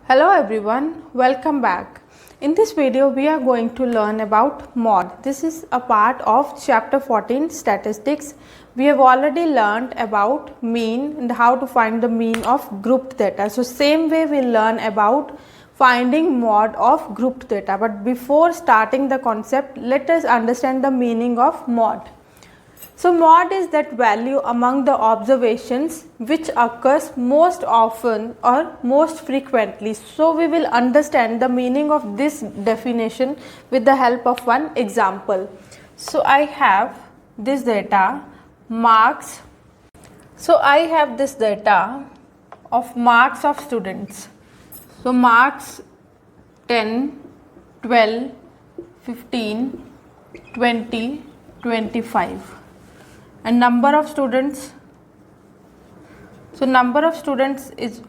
Hello everyone, welcome back. In this video we are going to learn about mod. This is a part of chapter 14 statistics. We have already learned about mean and how to find the mean of grouped data. So same way we learn about finding mod of grouped data. But before starting the concept, let us understand the meaning of mod. So mod is that value among the observations which occurs most often or most frequently. So we will understand the meaning of this definition with the help of one example. So I have this data marks. So I have this data of marks of students. So marks 10, 12, 15, 20, 25. And number of students, so number of students is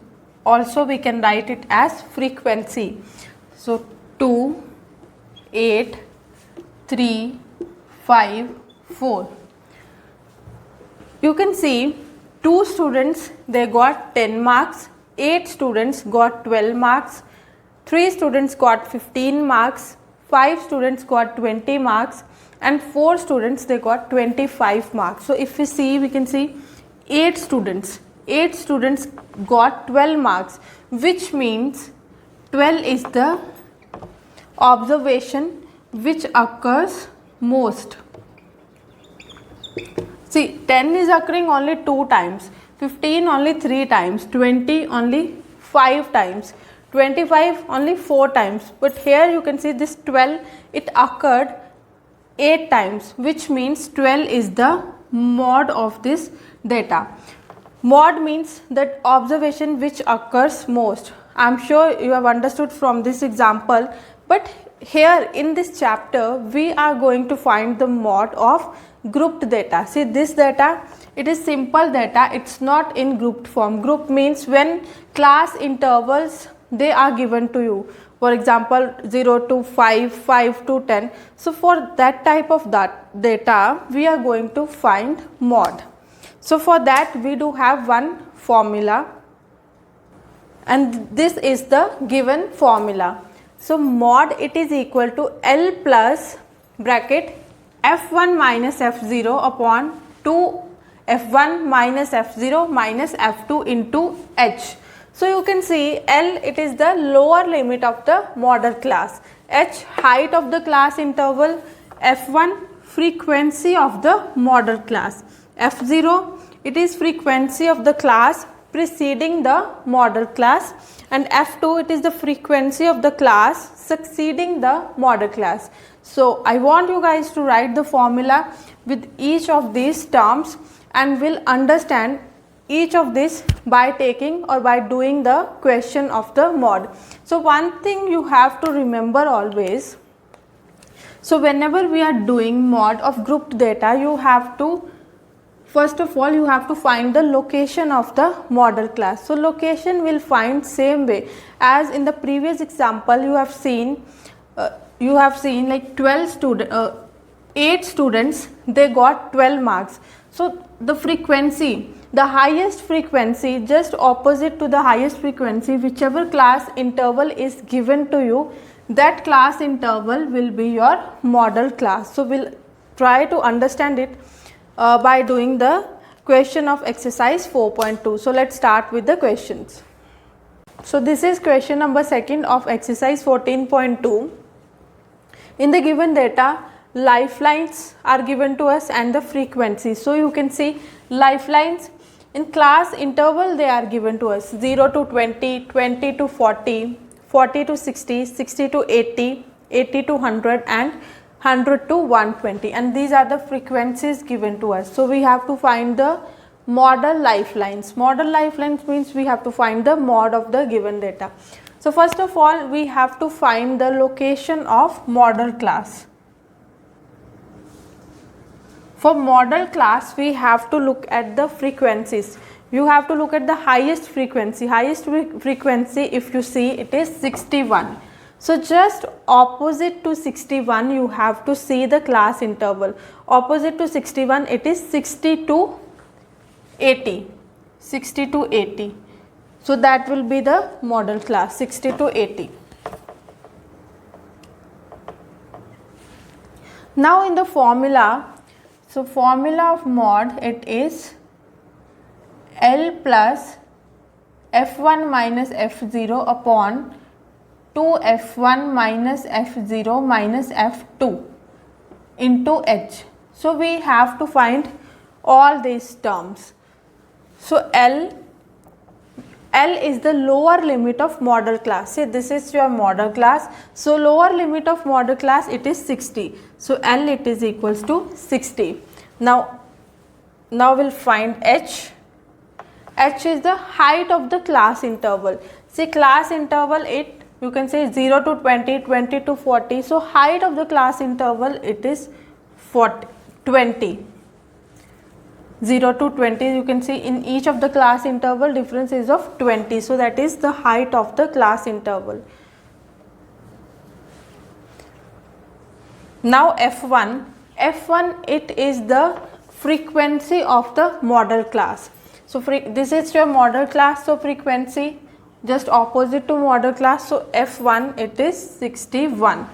also we can write it as frequency. So 2, 8, 3, 5, 4. You can see 2 students they got 10 marks, 8 students got 12 marks, 3 students got 15 marks, 5 students got 20 marks, and 4 students they got 25 marks. So if we see, we can see 8 students got 12 marks, which means 12 is the observation which occurs most. See, 10 is occurring only 2 times, 15 only 3 times, 20 only 5 times, 25 only 4 times, but here you can see this 12 it occurred 8 times, which means 12 is the mod of this data. Mod means that observation which occurs most. I am sure you have understood from this example, but here in this chapter we are going to find the mod of grouped data. See, this data, it is simple data, it is not in grouped form. Group means when class intervals they are given to you. For example, 0 to 5, 5 to 10. So for that type of data, we are going to find mod. So for that, we do have one formula, and this is the given formula. So mod it is equal to L plus bracket F1 minus F0 upon 2 F1 minus F0 minus F2 into H. So you can see L it is the lower limit of the model class, H height of the class interval, F1 frequency of the model class, F0 it is frequency of the class preceding the model class, and F2 it is the frequency of the class succeeding the model class. So I want you guys to write the formula with each of these terms, and we'll understand each of this by taking or by doing the question of the mod. So one thing you have to remember always, so whenever we are doing mod of grouped data, you have to, first of all you have to find the location of the model class. So location will find same way as in the previous example you have seen like 8 students they got 12 marks. So the frequency, the highest frequency, just opposite to the highest frequency, whichever class interval is given to you, that class interval will be your model class. So we'll try to understand it by doing the question of exercise 4.2. So let's start with the questions. So this is question number 2 of exercise 14.2. In the given data, lifelines are given to us and the frequency. So you can see lifelines in class interval they are given to us 0 to 20, 20 to 40, 40 to 60, 60 to 80, 80 to 100 and 100 to 120, and these are the frequencies given to us. So we have to find the model lifelines. Model lifelines means we have to find the mod of the given data. So first of all we have to find the location of model class. For model class we have to look at the frequencies. You have to look at the highest frequency. Highest frequency if you see it is 61. So just opposite to 61 you have to see the class interval. Opposite to 61 it is 60 to 80. 60 to 80. So that will be the model class 60 to 80. Now in the formula, so formula of mod, it is L plus F1 minus F0 upon 2F1 minus F0 minus F2 into H. So we have to find all these terms. So L is the lower limit of model class. Say this is your model class. So lower limit of model class, it is 60. So L, it is equals to 60. Now we'll find H. H is the height of the class interval. See class interval, it you can say 0 to 20, 20 to 40. So height of the class interval, it is 20. 0 to 20, you can see in each of the class interval difference is of 20. So that is the height of the class interval. Now F1, it is the frequency of the model class. So this is your model class, so frequency just opposite to model class. So F1, it is 61.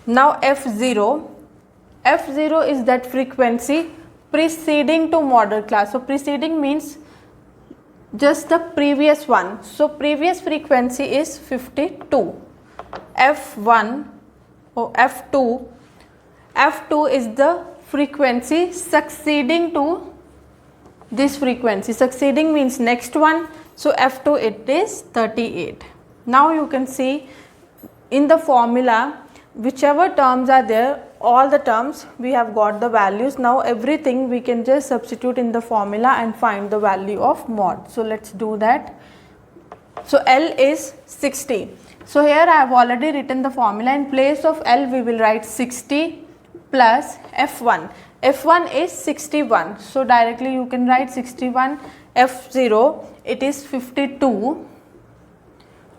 Now F0 is that frequency preceding to model class. So preceding means just the previous one. So previous frequency is 52. F2 is the frequency succeeding to this frequency. Succeeding means next one. So F2, it is 38. Now you can see in the formula, whichever terms are there, all the terms we have got the values. Now everything we can just substitute in the formula and find the value of mod. So let's do that. So L is 60. So here I have already written the formula. In place of L, we will write 60 plus F1. F1 is 61. So directly you can write 61. F0, it is 52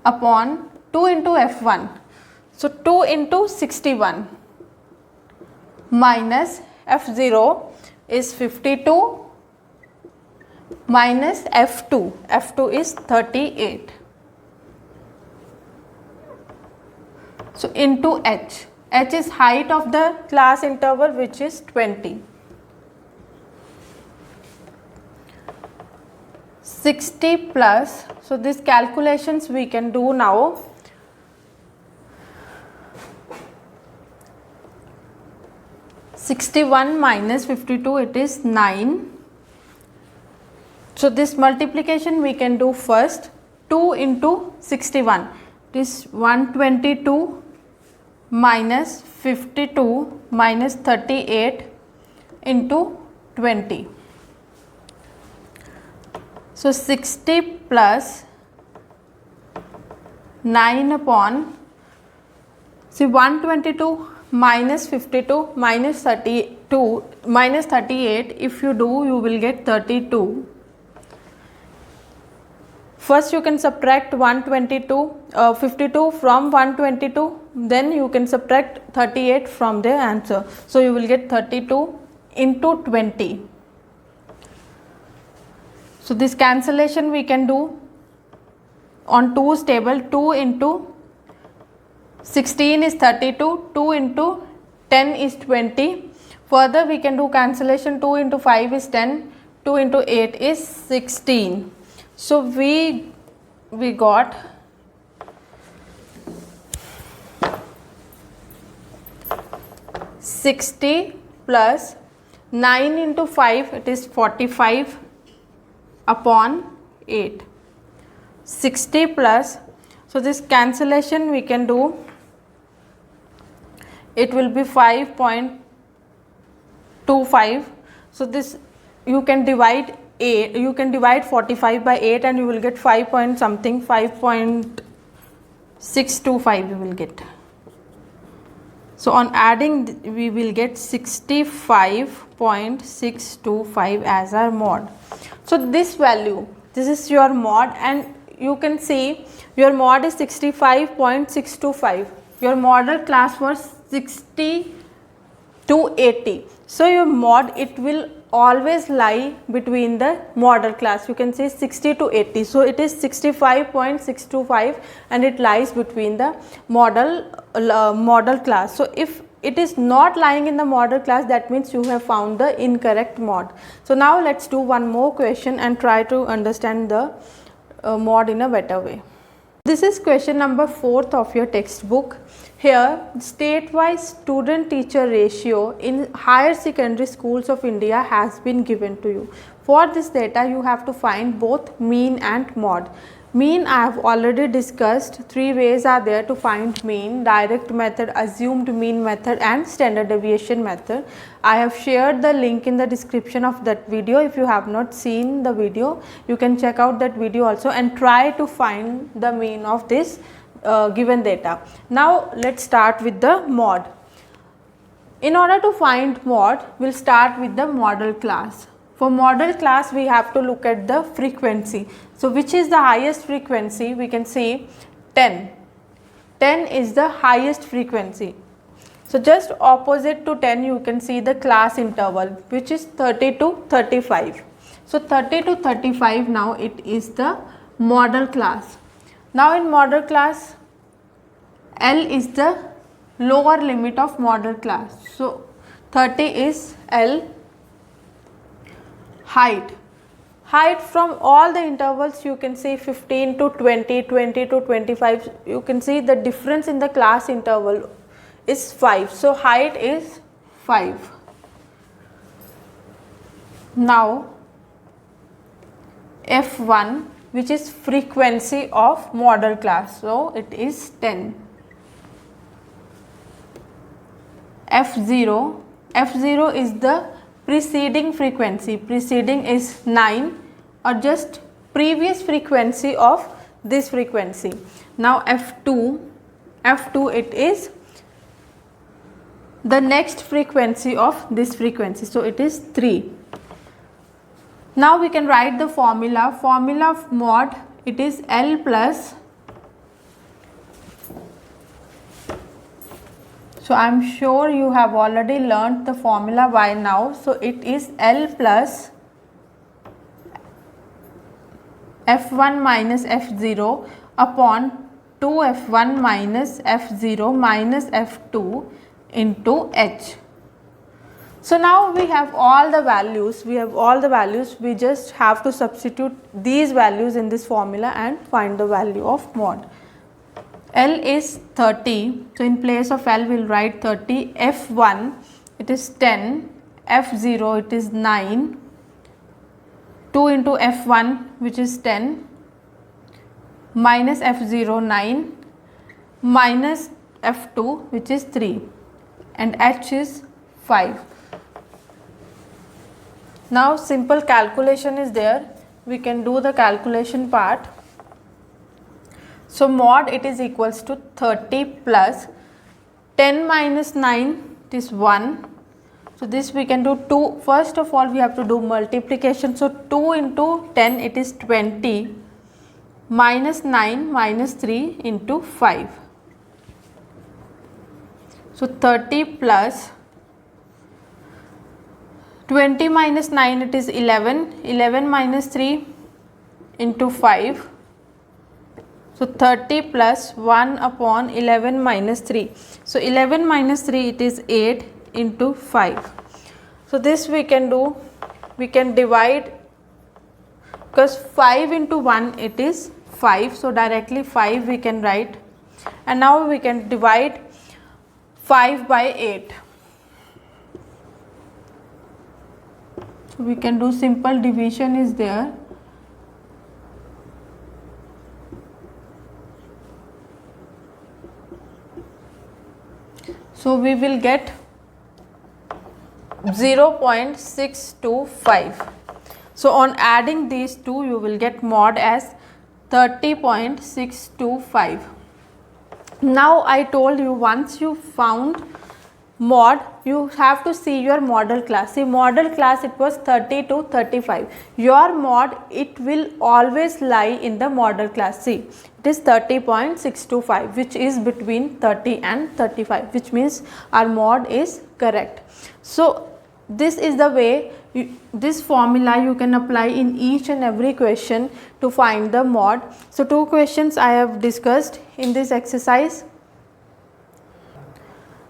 upon 2 into F1. So 2 into 61 minus F0 is 52 minus F2. F2 is 38. So into H. H is height of the class interval, which is 20. 60 plus, so these calculations we can do now. (61 minus 52), it is 9. So this multiplication we can do first. 2 into 61, it is 122 minus 52 minus 38 into 20. So 60 plus 9 upon, see 122 minus 52 minus 32 minus 38, if you do, you will get 32. First you can subtract 52 from 122, then you can subtract 38 from the answer. So you will get 32 into 20. So this cancellation we can do on 2's table. 2 into 16 is 32, 2 into 10 is 20. Further we can do cancellation. 2 into 5 is 10, 2 into 8 is 16. So we got (60) plus 9 into 5, it is 45 upon 8. 60 plus, so this cancellation we can do, it will be 5.25. So this you can divide 8, you can divide 45 by 8 and you will get 5 point something, 5.625 you will get. So on adding we will get 65.625 as our mod. So this value, this is your mod, and you can see your mod is 65.625. Your model class was 60 to 80. So your mod, it will always lie between the model class. You can say 60 to 80. So it is 65.625 and it lies between the model class. So if it is not lying in the model class, that means you have found the incorrect mod. So now let's do one more question and try to understand the mod in a better way. This is question number 4th of your textbook. Here, state-wise student-teacher ratio in higher secondary schools of India has been given to you. For this data, you have to find both mean and mod. Mean I have already discussed. 3 ways are there to find mean: direct method, assumed mean method and standard deviation method. I have shared the link in the description of that video. If you have not seen the video, you can check out that video also and try to find the mean of this given data. Now let's start with the mod. In order to find mod, we'll start with the model class. For model class, we have to look at the frequency. So which is the highest frequency? We can say 10. 10 is the highest frequency. So just opposite to 10, you can see the class interval, which is 30 to 35. So 30 to 35, now it is the model class. Now in model class, L is the lower limit of model class. So 30 is L. Height from all the intervals, you can say 15 to 20, 20 to 25. You can see the difference in the class interval is 5. So height is 5. Now F1, which is frequency of model class, so it is 10. F0 is the preceding frequency. Preceding is 9 or just previous frequency of this frequency. Now F2 it is the next frequency of this frequency, so it is 3. Now we can write the formula of mod. It is L plus, so I am sure you have already learnt the formula by now. So it is L plus F1 minus F0 upon 2F1 minus F0 minus F2 into H. So now we have all the values, we just have to substitute these values in this formula and find the value of mod. L is 30, so in place of L we will write 30. F1 it is 10, F0 it is 9, 2 into F1 which is 10 minus F0 9 minus F2 which is 3 and H is 5. Now simple calculation is there, we can do the calculation part. So mod it is equals to 30 plus 10 minus 9 it is 1. So this we can do 2. First of all we have to do multiplication. So 2 into 10 it is 20 minus 9 minus 3 into 5. So 30 plus 20 minus 9 it is 11, 11 minus 3 into 5. So 30 plus 1 upon 11 minus 3. So 11 minus 3 it is 8 into 5. So this we can do, we can divide, because 5 into 1 it is 5. So directly 5 we can write, and now we can divide 5 by 8. So we can do simple division is there. So we will get 0.625. So on adding these two, you will get mod as 30.625. Now I told you, once you found mod, you have to see your model class. See, model class it was 30 to 35. Your mod, it will always lie in the model class. See, it is 30.625, which is between 30 and 35, which means our mod is correct. So this is the way this formula you can apply in each and every question to find the mod. So 2 questions I have discussed in this exercise.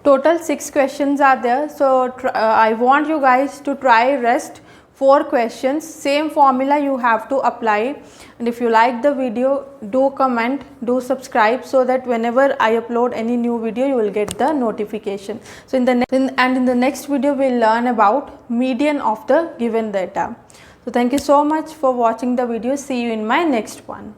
Total 6 questions are there. So I want you guys to try rest 4 questions. Same formula you have to apply. And if you like the video, do comment, do subscribe, so that whenever I upload any new video, you will get the notification. So in the next video, we'll learn about median of the given data. So thank you so much for watching the video. See you in my next one.